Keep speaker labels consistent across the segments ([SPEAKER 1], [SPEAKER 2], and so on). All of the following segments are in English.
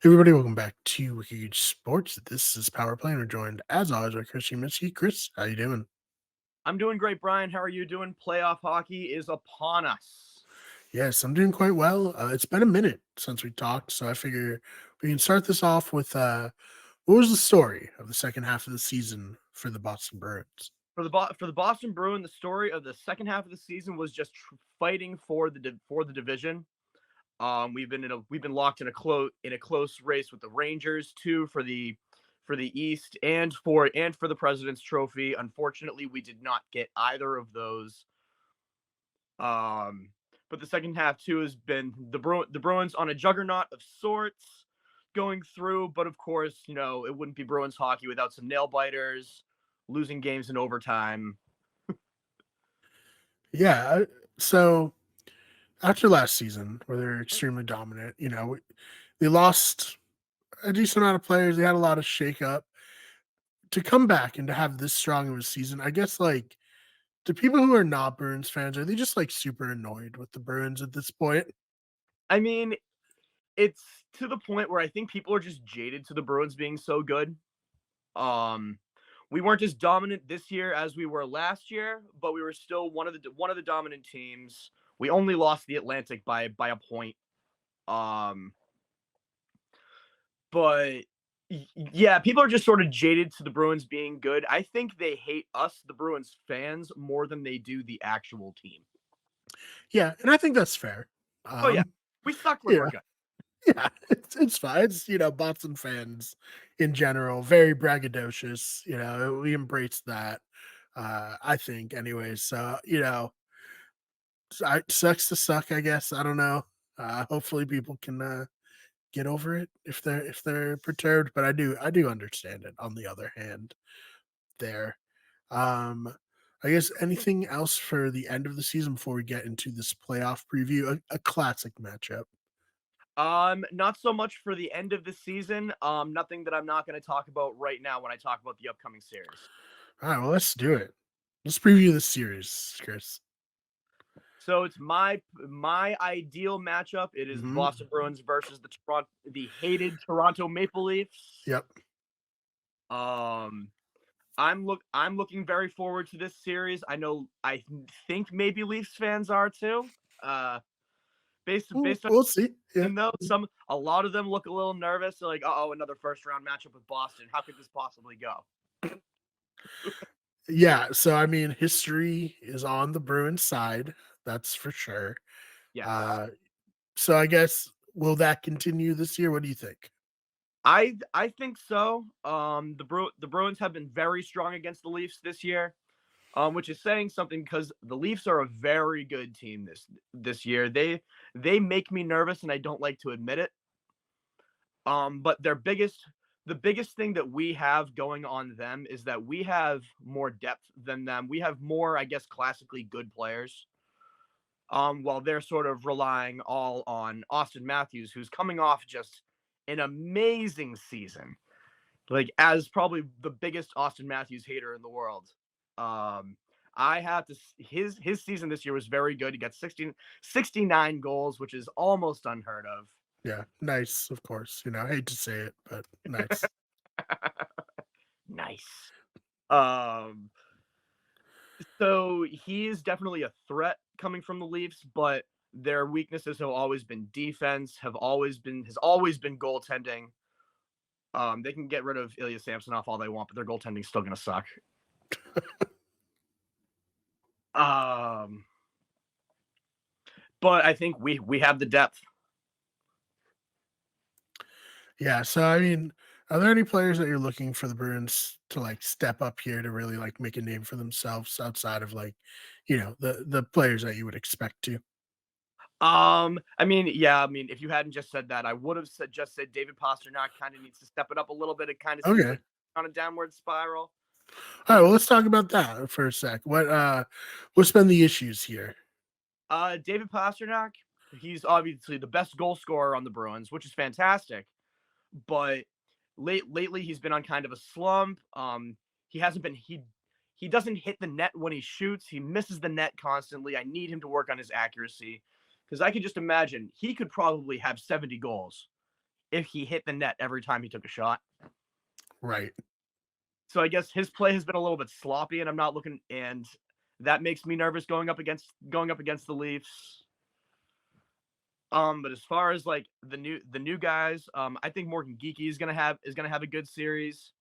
[SPEAKER 1] Hey everybody, welcome back to Huge Sports. This is Power Play, and we're joined, as always, by Chris Minsky. Chris, how you doing?
[SPEAKER 2] I'm doing great, Brian. How are you doing? Playoff hockey is upon us.
[SPEAKER 1] Yes, I'm doing quite well. It's been a minute since we talked, so I figure we can start this off with what was the story of the second half of the season for the Boston Bruins?
[SPEAKER 2] For the Boston Bruins, the story of the second half of the season was just fighting for the division. We've been locked in a close race with the Rangers too for the East and for the President's Trophy. Unfortunately, we did not get either of those. Um, but the second half too has been the Bruins on a juggernaut of sorts going through. But of course, it wouldn't be Bruins hockey without some nail biters, losing games in overtime.
[SPEAKER 1] Yeah, so after last season, where they're extremely dominant, they lost a decent amount of players. They had a lot of shakeup to come back and to have this strong of a season. I guess to people who are not Bruins fans, are they just like super annoyed with the Bruins at this point?
[SPEAKER 2] I mean, it's to the point where I think people are just jaded to the Bruins being so good. Um, we weren't as dominant this year as we were last year, but we were still one of the dominant teams. We only lost the Atlantic by a point. Um, but yeah, people are just sort of jaded to the Bruins being good. I think they hate us, the Bruins fans, more than they do the actual team.
[SPEAKER 1] Yeah, and I think that's fair.
[SPEAKER 2] Oh yeah,
[SPEAKER 1] Um,
[SPEAKER 2] we suck when we're
[SPEAKER 1] yeah,
[SPEAKER 2] good.
[SPEAKER 1] yeah, it's fine. It's Boston fans in general, very braggadocious. We embrace that. I think, anyways. So sucks to suck. I guess I don't know. Hopefully, people can get over it if they're perturbed. But I do understand it. On the other hand, there. Um, I guess anything else for the end of the season before we get into this playoff preview? A classic matchup.
[SPEAKER 2] Not so much for the end of the season. Nothing that I'm not going to talk about right now when I talk about the upcoming series.
[SPEAKER 1] All right, well, let's do it. Let's preview the series, Chris.
[SPEAKER 2] So it's my ideal matchup. It is the
[SPEAKER 1] Hmm.
[SPEAKER 2] Boston Bruins versus the hated Toronto Maple Leafs.
[SPEAKER 1] Yep.
[SPEAKER 2] Um, I'm looking very forward to this series. I think maybe Leafs fans are too. Uh, based on
[SPEAKER 1] We'll see. Yeah.
[SPEAKER 2] though, a lot of them look a little nervous. They're like, oh, another first round matchup with Boston. How could this possibly go?
[SPEAKER 1] Yeah. So I mean, history is on the Bruins side. That's for sure.
[SPEAKER 2] Yes.
[SPEAKER 1] Uh, so I guess will that continue this year? What do you think?
[SPEAKER 2] I think so. The Bruins have been very strong against the Leafs this year, which is saying something because the Leafs are a very good team this year. They make me nervous, and I don't like to admit it. But the biggest thing that we have going on them is that we have more depth than them. We have more, I guess, classically good players. While they're sort of relying all on Austin Matthews, who's coming off just an amazing season, like as probably the biggest Austin Matthews hater in the world. Um, I have to his season this year was very good. He got 69 goals, which is almost unheard of.
[SPEAKER 1] Yeah. Nice, of course. I hate to say it, but nice.
[SPEAKER 2] Nice. Um, so he is definitely a threat coming from the Leafs, but their weaknesses have always been defense, has always been goaltending. They can get rid of Ilya Samsonov all they want, but their goaltending's still gonna suck. Um, but I think we have the depth.
[SPEAKER 1] Yeah. So I mean, are there any players that you're looking for the Bruins to step up here to really make a name for themselves outside of the players that you would expect to?
[SPEAKER 2] I mean, yeah, I mean, if you hadn't just said that, I would have said David Pastrnak kind of needs to step it up a little bit. It kind of seems
[SPEAKER 1] Okay.
[SPEAKER 2] like on a downward spiral.
[SPEAKER 1] All right, well, let's talk about that for a sec. What's been the issues here?
[SPEAKER 2] David Pastrnak, he's obviously the best goal scorer on the Bruins, which is fantastic. But lately, he's been on kind of a slump. He hasn't been he doesn't hit the net when he shoots. He misses the net constantly. I need him to work on his accuracy because I can just imagine he could probably have 70 goals if he hit the net every time he took a shot.
[SPEAKER 1] Right.
[SPEAKER 2] So I guess his play has been a little bit sloppy, and I'm not looking, and that makes me nervous going up against the Leafs. But as far as like the new guys, I think Morgan Geekie is gonna have a good series.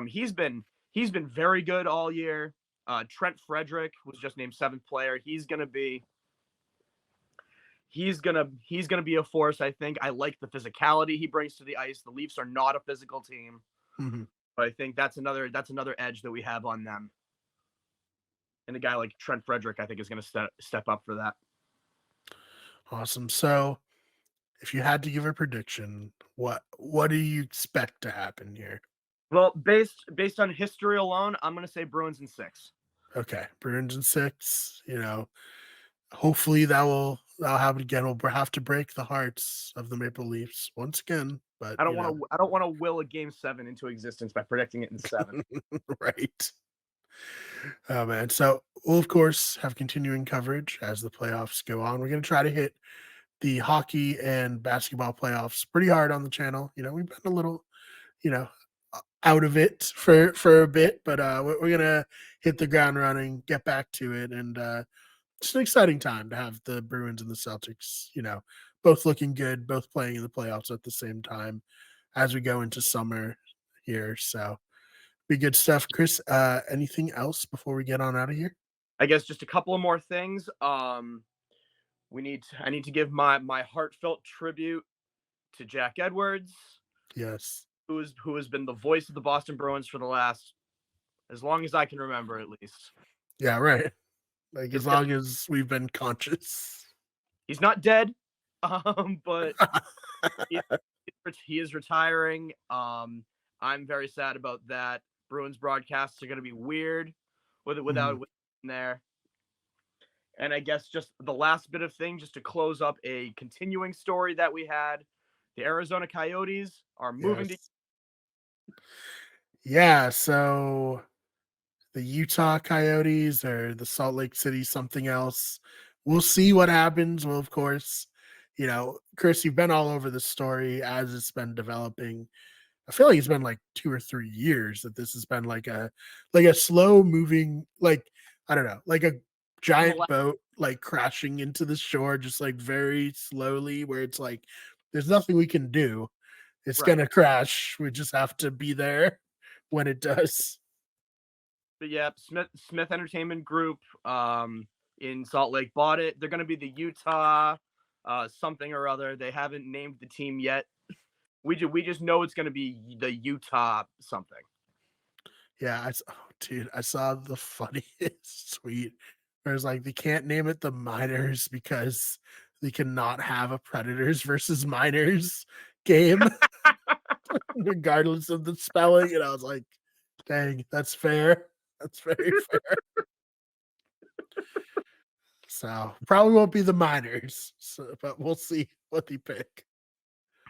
[SPEAKER 2] He's been very good all year. Trent Frederick was just named seventh player. He's gonna be a force. I think. I like the physicality he brings to the ice. The Leafs are not a physical team,
[SPEAKER 1] Mhm.
[SPEAKER 2] but I think that's another edge that we have on them. And a guy like Trent Frederick, I think, is gonna step up for that.
[SPEAKER 1] Awesome. So, if you had to give a prediction, what do you expect to happen here?
[SPEAKER 2] Well, based on history alone, I'm gonna say Bruins in six.
[SPEAKER 1] Okay, Bruins in 6, hopefully that'll happen again. We'll have to break the hearts of the Maple Leafs once again, but,
[SPEAKER 2] I don't want to will a game seven into existence by predicting it in seven.
[SPEAKER 1] right. Oh, man. So, we'll, of course, have continuing coverage as the playoffs go on. We're gonna try to hit the hockey and basketball playoffs pretty hard on the channel. We've been a little, you know, out of it for a bit, but we're gonna hit the ground running, get back to it, and it's an exciting time to have the Bruins and the Celtics. Both looking good, both playing in the playoffs at the same time as we go into summer here. So be good stuff, Chris. Anything else before we get on out of here?
[SPEAKER 2] I guess just a couple of more things. I need to give my heartfelt tribute to Jack Edwards,
[SPEAKER 1] Yes.
[SPEAKER 2] who has been the voice of the Boston Bruins for the last as long as I can remember, at least.
[SPEAKER 1] Yeah. Right. Like as
[SPEAKER 2] It's gonna
[SPEAKER 1] long as we've been conscious.
[SPEAKER 2] He's not dead, but he, he is retiring. I'm very sad about that. Bruins broadcasts are going to be weird
[SPEAKER 1] Mhm.
[SPEAKER 2] without there. And I guess just the last bit of thing, just to close up a continuing story that we had, the Arizona Coyotes are moving to.
[SPEAKER 1] Yes. Yeah. So the Utah Coyotes or the Salt Lake City something else. We'll see what happens. Well, of course, Chris, you've been all over the story as it's been developing. I feel like it's been like 2 or 3 years that this has been like a slow moving, like I don't know, like a
[SPEAKER 2] On the
[SPEAKER 1] giant
[SPEAKER 2] left,
[SPEAKER 1] boat like crashing into the shore, just like very slowly, where it's like there's nothing we can do. It's
[SPEAKER 2] right?
[SPEAKER 1] gonna crash. We just have to be there when it does.
[SPEAKER 2] But yeah, Smith Entertainment Group in Salt Lake bought it. They're going to be the Utah something or other. They haven't named the team yet. We just know it's going to be the Utah something.
[SPEAKER 1] Yeah, dude, I saw the funniest tweet where it's like they can't name it the Miners because they cannot have a Predators versus Miners game, regardless of the spelling. And I was like, dang, that's fair. That's very fair. So probably won't be the Miners, but we'll see what they pick.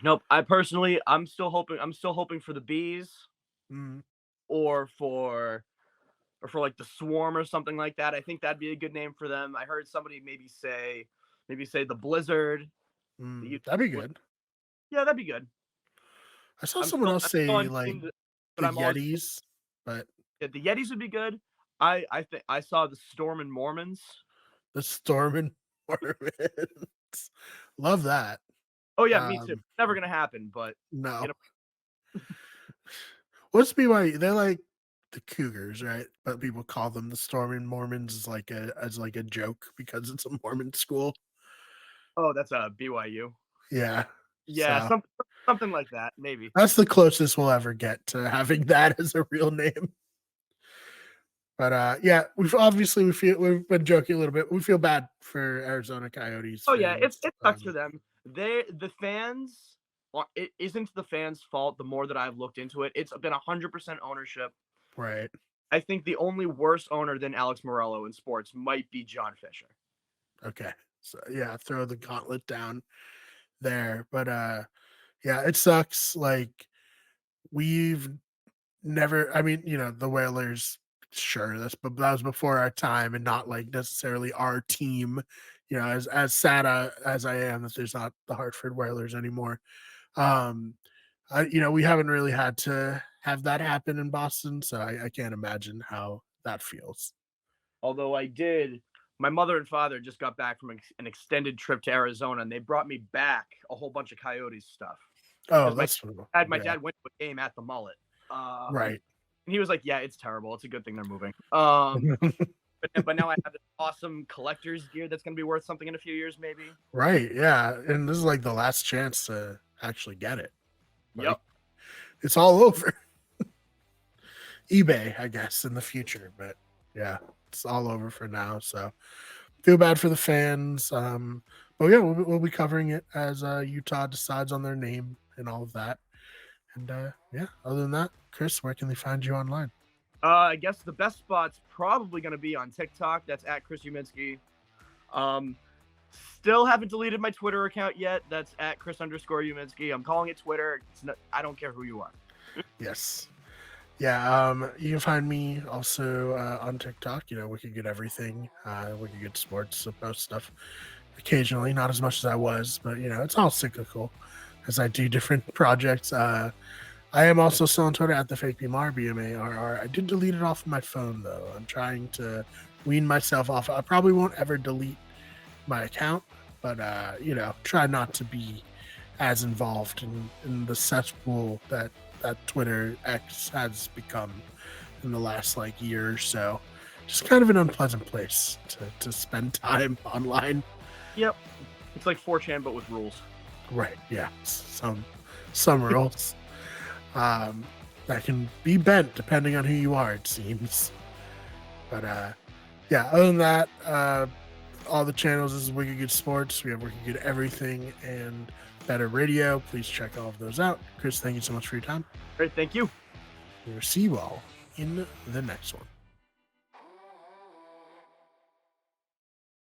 [SPEAKER 2] Nope. I'm still hoping for the Bees
[SPEAKER 1] Mm,
[SPEAKER 2] or for like the Swarm or something like that. I think that'd be a good name for them. I heard somebody maybe say the Blizzard. The Utah
[SPEAKER 1] that'd be
[SPEAKER 2] Blizzard.
[SPEAKER 1] good.
[SPEAKER 2] Yeah, that'd be good.
[SPEAKER 1] I saw
[SPEAKER 2] I'm
[SPEAKER 1] someone
[SPEAKER 2] still
[SPEAKER 1] else
[SPEAKER 2] I'm still
[SPEAKER 1] say
[SPEAKER 2] on
[SPEAKER 1] like
[SPEAKER 2] team, but
[SPEAKER 1] the
[SPEAKER 2] I'm also
[SPEAKER 1] Yetis, but
[SPEAKER 2] yeah, the Yetis would be good. I think I saw the Storm and Mormons.
[SPEAKER 1] the Storm and Mormons. Love that.
[SPEAKER 2] Oh yeah, me too.
[SPEAKER 1] Um,
[SPEAKER 2] Never gonna happen, but you
[SPEAKER 1] no.
[SPEAKER 2] know.
[SPEAKER 1] What's BYU? They're like the Cougars, right? But people call them the Storming Mormons as like a joke because it's a Mormon school.
[SPEAKER 2] Oh, that's a BYU.
[SPEAKER 1] Yeah.
[SPEAKER 2] Yeah,
[SPEAKER 1] So
[SPEAKER 2] something like that, maybe.
[SPEAKER 1] that's the closest we'll ever get to having that as a real name. But yeah, we've been joking a little bit. We feel bad for Arizona Coyotes
[SPEAKER 2] Oh yeah,
[SPEAKER 1] fans.
[SPEAKER 2] it sucks for them. The fans. It isn't the fans' fault. The more that I've looked into it, it's been 100% ownership.
[SPEAKER 1] Right.
[SPEAKER 2] I think the only worse owner than Alex Morello in sports might be John Fisher.
[SPEAKER 1] Okay. So yeah, throw the gauntlet down there. But yeah, it sucks. Like we've never, I mean, the Whalers, sure, but that was before our time and not like necessarily our team. As sad as I am that there's not the Hartford Whalers anymore. Um, we haven't really had to have that happen in Boston, so I can't imagine how that feels.
[SPEAKER 2] Although my mother and father just got back from an extended trip to Arizona, and they brought me back a whole bunch of Coyotes stuff
[SPEAKER 1] Oh,
[SPEAKER 2] because
[SPEAKER 1] that's cool.
[SPEAKER 2] my
[SPEAKER 1] Yeah,
[SPEAKER 2] dad went to a game at the Mullet.
[SPEAKER 1] right.
[SPEAKER 2] And he was like, "Yeah, it's terrible. It's a good thing they're moving." But now I have this awesome collector's gear that's gonna be worth something in a few years, maybe.
[SPEAKER 1] Right, yeah, and this is, like, the last chance to actually get it. Like,
[SPEAKER 2] Yep.
[SPEAKER 1] it's all over. eBay, I guess, in the future, but yeah, it's all over for now, so feel bad for the fans, but yeah, we'll be covering it as, Utah decides on their name and all of that, and, yeah, other than that, Chris, where can they find you online?
[SPEAKER 2] I guess the best spot's probably gonna be on TikTok. That's at Chris Uminski. Um, Still haven't deleted my Twitter account yet. That's at Chris_Uminski. I'm calling it Twitter. I don't care who you are.
[SPEAKER 1] Yes. Yeah, you can find me also, on TikTok, Wicked Good Everything, Wicked Good Sports, I post stuff occasionally, not as much as I was, but, it's all cyclical as I do different projects, I am also still on Twitter at the fake BMR, BMARR. I did delete it off of my phone though. I'm trying to wean myself off. I probably won't ever delete my account, but try not to be as involved in the cesspool that Twitter X has become in the last like year or so. Just kind of an unpleasant place to spend time online.
[SPEAKER 2] Yep. It's like 4chan, but with rules.
[SPEAKER 1] Right. Yeah. Some rules. That can be bent depending on who you are, it seems. But yeah, other than that, all the channels is Wicked Good Sports. We have Wicked Good Everything and Better Radio. Please check all of those out. Chris, thank you so much for your time.
[SPEAKER 2] All right. Thank you.
[SPEAKER 1] We will see you all in the next one.